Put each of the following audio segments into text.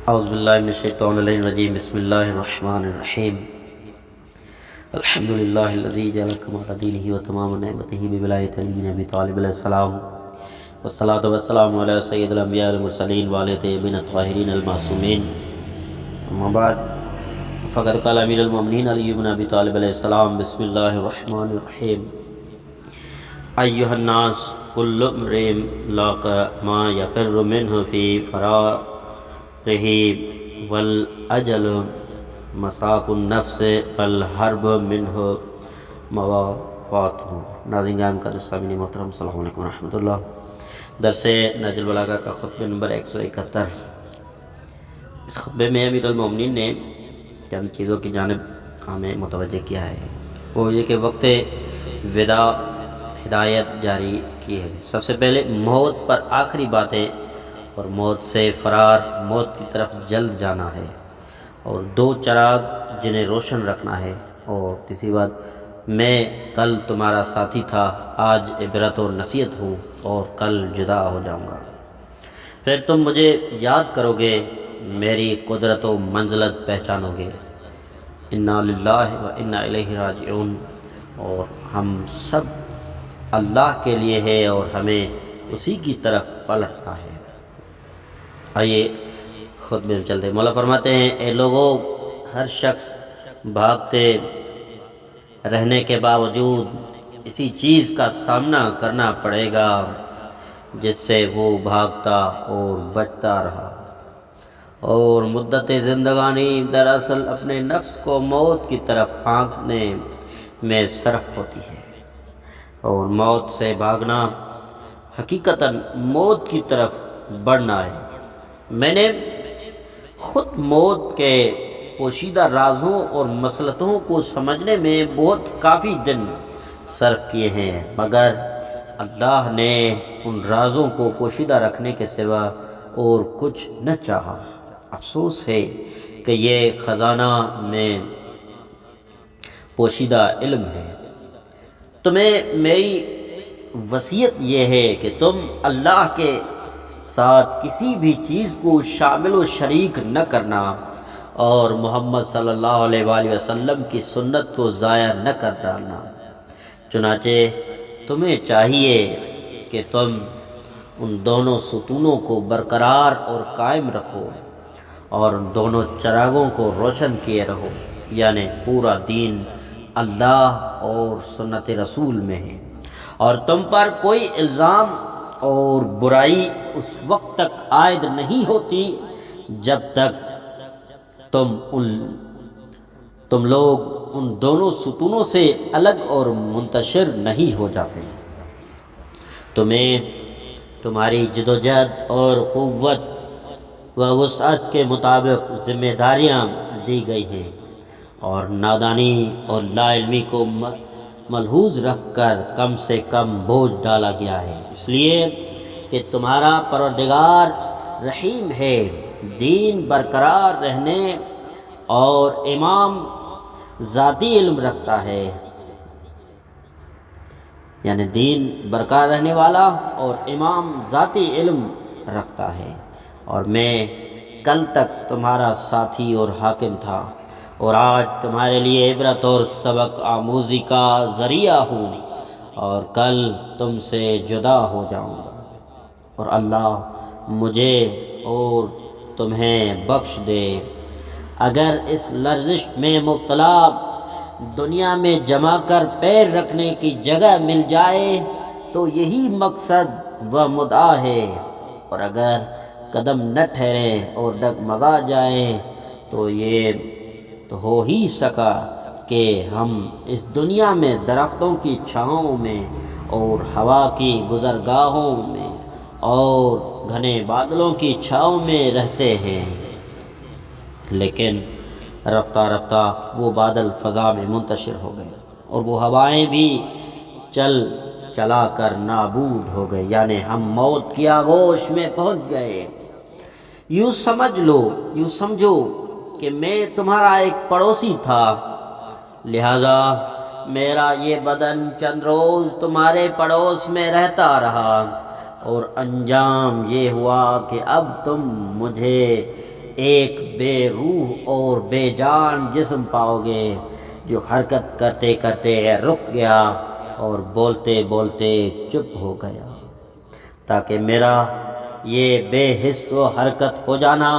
اعوذ باللہ من الشیطان الرجیم بسم اللہ الرحمن الرحیم الحمد للہ الذی جعل کمال دینہ و تمام نعمتہ بولایۃ علی بن ابی طالب علیہ السلام والصلاۃ والسلام علی سید الانبیاء والمرسلین وعلی الطیبین الطاہرین المعصومین اما بعد فقد قال امیر المؤمنین علی بن ابی طالب علیہ السلام بسم اللہ الرحمن الرحیم ایھا الناس کل امرئ لاقی ما یفر منہ فی فرار رہی والاجل مساق النفس والحرب منہ موافاتہ۔ ناظرین گرامی قدر سامعین محترم السلام علیکم ورحمۃ اللہ۔ درس نہج البلاغہ کا خطبہ نمبر 171۔ اس خطبے میں امیر المومنین نے چند چیزوں کی جانب ہمیں متوجہ کیا ہے، وہ یہ کہ وقت وداع ہدایت جاری کی ہے۔ سب سے پہلے موت پر آخری باتیں اور موت سے فرار، موت کی طرف جلد جانا ہے، اور دو چراغ جنہیں روشن رکھنا ہے، اور تیسری بات میں کل تمہارا ساتھی تھا، آج عبرت اور نصیحت ہوں اور کل جدا ہو جاؤں گا۔ پھر تم مجھے یاد کرو گے، میری قدرت و منزلت پہچانو گے۔ انا للہ و انا الیہ راجعون، اور ہم سب اللہ کے لیے ہے اور ہمیں اسی کی طرف پلٹنا ہے۔ آئیے خطبے میں چلتے ہیں۔ مولا فرماتے ہیں، اے لوگو، ہر شخص بھاگتے رہنے کے باوجود اسی چیز کا سامنا کرنا پڑے گا جس سے وہ بھاگتا اور بچتا رہا، اور مدت زندگانی دراصل اپنے نفس کو موت کی طرف ہانکنے میں صرف ہوتی ہے، اور موت سے بھاگنا حقیقتاً موت کی طرف بڑھنا ہے۔ میں نے خود موت کے پوشیدہ رازوں اور مصلحتوں کو سمجھنے میں بہت کافی دن صرف کیے ہیں، مگر اللہ نے ان رازوں کو پوشیدہ رکھنے کے سوا اور کچھ نہ چاہا۔ افسوس ہے کہ یہ خزانہ میں پوشیدہ علم ہے۔ تمہیں میری وصیت یہ ہے کہ تم اللہ کے ساتھ کسی بھی چیز کو شامل و شریک نہ کرنا، اور محمد صلی اللہ علیہ وآلہ وسلم کی سنت کو ضائع نہ کر ڈالنا۔ چنانچہ تمہیں چاہیے کہ تم ان دونوں ستونوں کو برقرار اور قائم رکھو، اور ان دونوں چراغوں کو روشن کیے رہو، یعنی پورا دین اللہ اور سنت رسول میں ہے، اور تم پر کوئی الزام اور برائی اس وقت تک عائد نہیں ہوتی جب تک تم لوگ ان دونوں ستونوں سے الگ اور منتشر نہیں ہو جاتے۔ تمہیں تمہاری جدوجہد اور قوت و وسعت کے مطابق ذمہ داریاں دی گئی ہیں، اور نادانی اور لا علمی کو ملحوظ رکھ کر کم سے کم بوجھ ڈالا گیا ہے، اس لیے کہ تمہارا پروردگار رحیم ہے۔ دین برقرار رہنے اور امام ذاتی علم رکھتا ہے، یعنی دین برقرار رہنے والا اور امام ذاتی علم رکھتا ہے، اور میں کل تک تمہارا ساتھی اور حاکم تھا، اور آج تمہارے لیے عبرت اور سبق آموزی کا ذریعہ ہوں، اور کل تم سے جدا ہو جاؤں گا، اور اللہ مجھے اور تمہیں بخش دے۔ اگر اس لرزش میں مبتلا دنیا میں جما کر پیر رکھنے کی جگہ مل جائے تو یہی مقصد و مدعا ہے، اور اگر قدم نہ ٹھہرے اور ڈگمگا جائیں تو یہ تو ہو ہی سکا کہ ہم اس دنیا میں درختوں کی چھاؤں میں اور ہوا کی گزرگاہوں میں اور گھنے بادلوں کی چھاؤں میں رہتے ہیں، لیکن رفتہ رفتہ وہ بادل فضا میں منتشر ہو گئے، اور وہ ہوائیں بھی چلا کر نابود ہو گئے، یعنی ہم موت کی آغوش میں پہنچ گئے۔ یوں سمجھو کہ میں تمہارا ایک پڑوسی تھا، لہذا میرا یہ بدن چند روز تمہارے پڑوس میں رہتا رہا، اور انجام یہ ہوا کہ اب تم مجھے ایک بے روح اور بے جان جسم پاؤ گے جو حرکت کرتے کرتے رک گیا اور بولتے بولتے چپ ہو گیا، تاکہ میرا یہ بے حس و حرکت ہو جانا،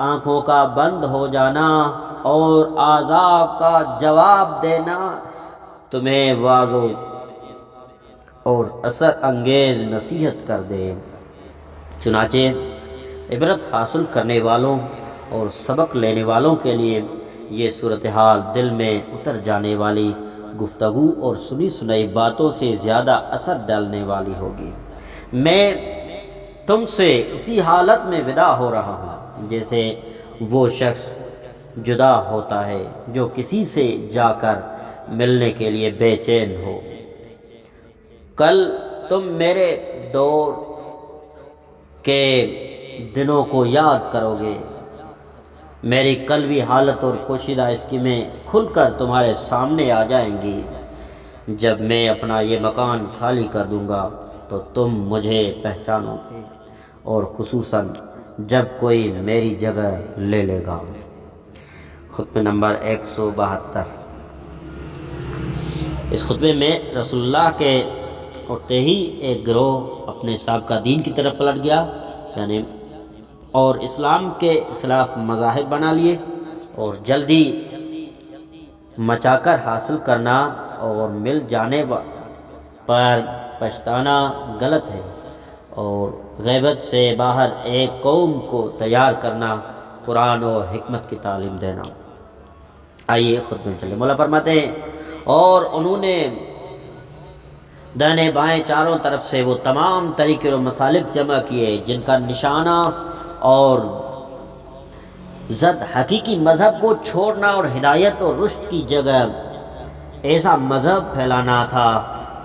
آنکھوں کا بند ہو جانا اور اعضاء کا جواب دینا تمہیں واضح اور اثر انگیز نصیحت کر دے۔ چنانچہ عبرت حاصل کرنے والوں اور سبق لینے والوں کے لیے یہ صورتحال دل میں اتر جانے والی گفتگو اور سنی سنائی باتوں سے زیادہ اثر ڈالنے والی ہوگی۔ میں تم سے اسی حالت میں ودا ہو رہا ہوں جیسے وہ شخص جدا ہوتا ہے جو کسی سے جا کر ملنے کے لیے بے چین ہو۔ کل تم میرے دور کے دنوں کو یاد کرو گے، میری قلبی حالت اور پوشیدہ اسکیمیں کھل کر تمہارے سامنے آ جائیں گی۔ جب میں اپنا یہ مکان خالی کر دوں گا تو تم مجھے پہچانو گے، اور خصوصاً جب کوئی میری جگہ لے لے گا۔ خطبہ نمبر 172۔ اس خطبے میں رسول اللہ کے ہوتے ہی ایک گروہ اپنے سابقہ دین کی طرف پلٹ گیا، یعنی اور اسلام کے خلاف مذاہب بنا لیے، اور جلدی مچا کر حاصل کرنا اور مل جانے پر پچھتانا غلط ہے، اور غیبت سے باہر ایک قوم کو تیار کرنا قرآن و حکمت کی تعلیم دینا۔ آئیے خود میں چلے۔ مولا فرماتے ہیں اور انہوں نے دائیں بائیں چاروں طرف سے وہ تمام طریقے و مسالک جمع کیے جن کا نشانہ اور زد حقیقی مذہب کو چھوڑنا اور ہدایت اور رشد کی جگہ ایسا مذہب پھیلانا تھا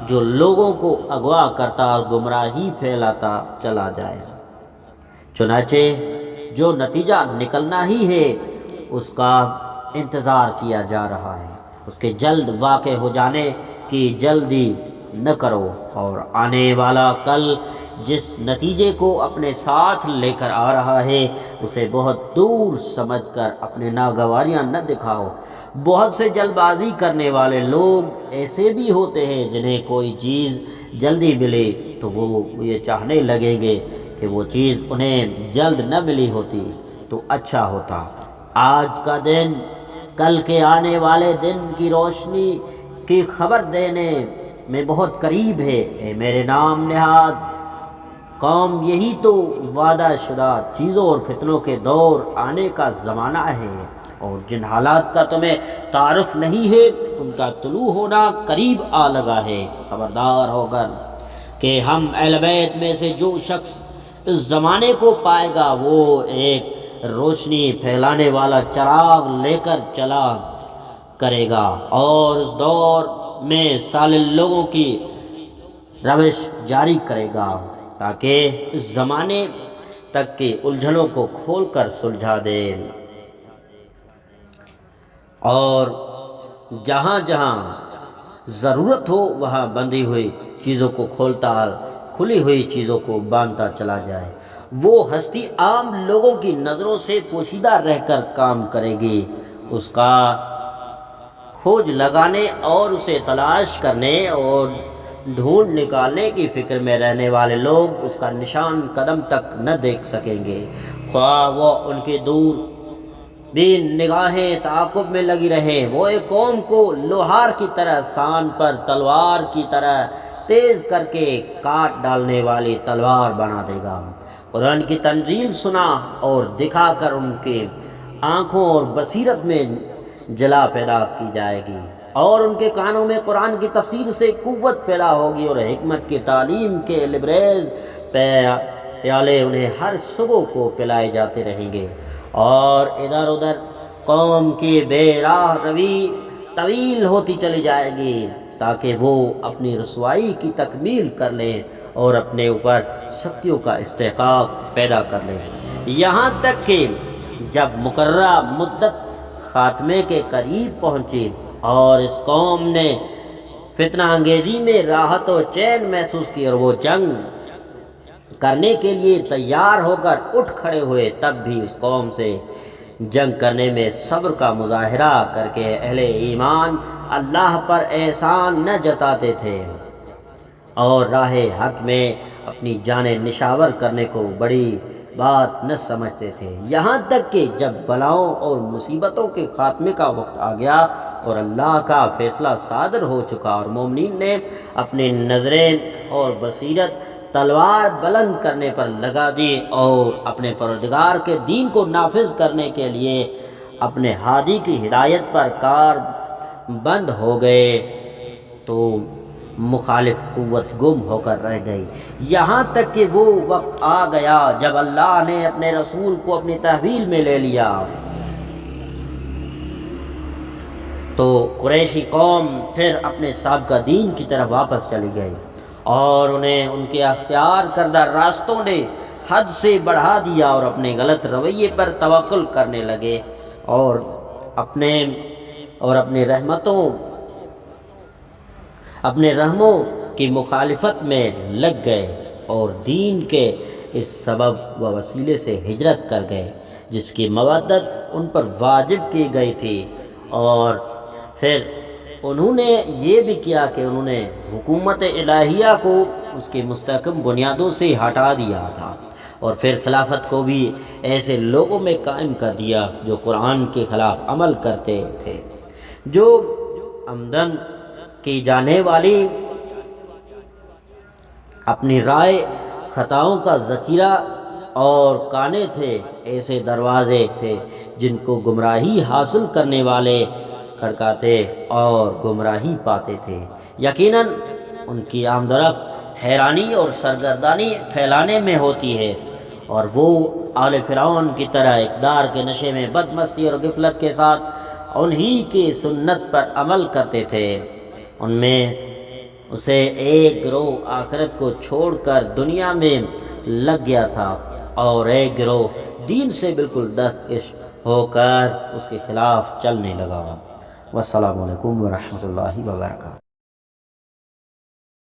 جو لوگوں کو اغوا کرتا اور گمراہی پھیلاتا چلا جائے۔ چنانچہ جو نتیجہ نکلنا ہی ہے اس کا انتظار کیا جا رہا ہے، اس کے جلد واقع ہو جانے کی جلدی نہ کرو، اور آنے والا کل جس نتیجے کو اپنے ساتھ لے کر آ رہا ہے اسے بہت دور سمجھ کر اپنے ناگواریاں نہ دکھاؤ۔ بہت سے جلد بازی کرنے والے لوگ ایسے بھی ہوتے ہیں جنہیں کوئی چیز جلدی ملے تو وہ یہ چاہنے لگیں گے کہ وہ چیز انہیں جلد نہ ملی ہوتی تو اچھا ہوتا۔ آج کا دن کل کے آنے والے دن کی روشنی کی خبر دینے میں بہت قریب ہے۔ اے میرے نام نہاد قوم، یہی تو وعدہ شدہ چیزوں اور فتنوں کے دور آنے کا زمانہ ہے، اور جن حالات کا تمہیں تعارف نہیں ہے ان کا طلوع ہونا قریب آ لگا ہے۔ خبردار ہو کر کہ ہم اہل بیت میں سے جو شخص اس زمانے کو پائے گا وہ ایک روشنی پھیلانے والا چراغ لے کر چلا کرے گا، اور اس دور میں صالح لوگوں کی روش جاری کرے گا تاکہ اس زمانے تک کی الجھنوں کو کھول کر سلجھا دے، اور جہاں جہاں ضرورت ہو وہاں بندھی ہوئی چیزوں کو کھولتا، کھلی ہوئی چیزوں کو باندھتا چلا جائے۔ وہ ہستی عام لوگوں کی نظروں سے پوشیدہ رہ کر کام کرے گی، اس کا کھوج لگانے اور اسے تلاش کرنے اور ڈھونڈ نکالنے کی فکر میں رہنے والے لوگ اس کا نشان قدم تک نہ دیکھ سکیں گے، خواہ وہ ان کی دور بین نگاہیں تعاقب میں لگی رہیں۔ وہ ایک قوم کو لوہار کی طرح، سان پر تلوار کی طرح تیز کر کے کاٹ ڈالنے والی تلوار بنا دے گا۔ قرآن کی تنزیل سنا اور دکھا کر ان کی آنکھوں اور بصیرت میں جلا پیدا کی جائے گی، اور ان کے کانوں میں قرآن کی تفسیر سے قوت پیدا ہوگی، اور حکمت کی تعلیم کے لبریز پیالے انہیں ہر صبح کو پلائے جاتے رہیں گے، اور ادھر ادھر قوم کی بے راہ روی طویل ہوتی چلی جائے گی تاکہ وہ اپنی رسوائی کی تکمیل کر لیں اور اپنے اوپر سختیوں کا استحقاق پیدا کر لیں، یہاں تک کہ جب مقررہ مدت خاتمے کے قریب پہنچی اور اس قوم نے فتنہ انگیزی میں راحت و چین محسوس کی اور وہ جنگ کرنے کے لیے تیار ہو کر اٹھ کھڑے ہوئے، تب بھی اس قوم سے جنگ کرنے میں صبر کا مظاہرہ کر کے اہل ایمان اللہ پر احسان نہ جتاتے تھے اور راہ حق میں اپنی جانیں نشاور کرنے کو بڑی بات نہ سمجھتے تھے، یہاں تک کہ جب بلاؤں اور مصیبتوں کے خاتمے کا وقت آ گیا اور اللہ کا فیصلہ صادر ہو چکا اور مومنین نے اپنی نظریں اور بصیرت تلوار بلند کرنے پر لگا دی اور اپنے پروردگار کے دین کو نافذ کرنے کے لیے اپنے ہادی کی ہدایت پر کار بند ہو گئے، تو مخالف قوت گم ہو کر رہ گئی، یہاں تک کہ وہ وقت آ گیا جب اللہ نے اپنے رسول کو اپنی تحویل میں لے لیا تو قریشی قوم پھر اپنے سابقہ دین کی طرف واپس چلی گئی اور انہیں ان کے اختیار کردہ راستوں نے حد سے بڑھا دیا اور اپنے غلط رویے پر توکل کرنے لگے اور اپنے رحموں کی مخالفت میں لگ گئے اور دین کے اس سبب و وسیلے سے ہجرت کر گئے جس کی مودت ان پر واجب کی گئی تھی، اور پھر انہوں نے یہ بھی کیا کہ انہوں نے حکومت الہیہ کو اس کی مستحکم بنیادوں سے ہٹا دیا تھا اور پھر خلافت کو بھی ایسے لوگوں میں قائم کر دیا جو قرآن کے خلاف عمل کرتے تھے، جو عمدن کی جانے والی اپنی رائے خطاؤں کا ذخیرہ اور کانے تھے، ایسے دروازے تھے جن کو گمراہی حاصل کرنے والے کھڑکاتے اور گمراہی پاتے تھے، یقیناً ان کی آمد و رفت حیرانی اور سرگردانی پھیلانے میں ہوتی ہے، اور وہ آل فرعون کی طرح اقدار کے نشے میں بد مستی اور غفلت کے ساتھ انہی کی سنت پر عمل کرتے تھے، ان میں اسے ایک گروہ آخرت کو چھوڑ کر دنیا میں لگ گیا تھا اور ایک گروہ دین سے بالکل دستکش ہو کر اس کے خلاف چلنے لگا۔ والسلام علیکم ورحمۃ اللہ وبرکاتہ۔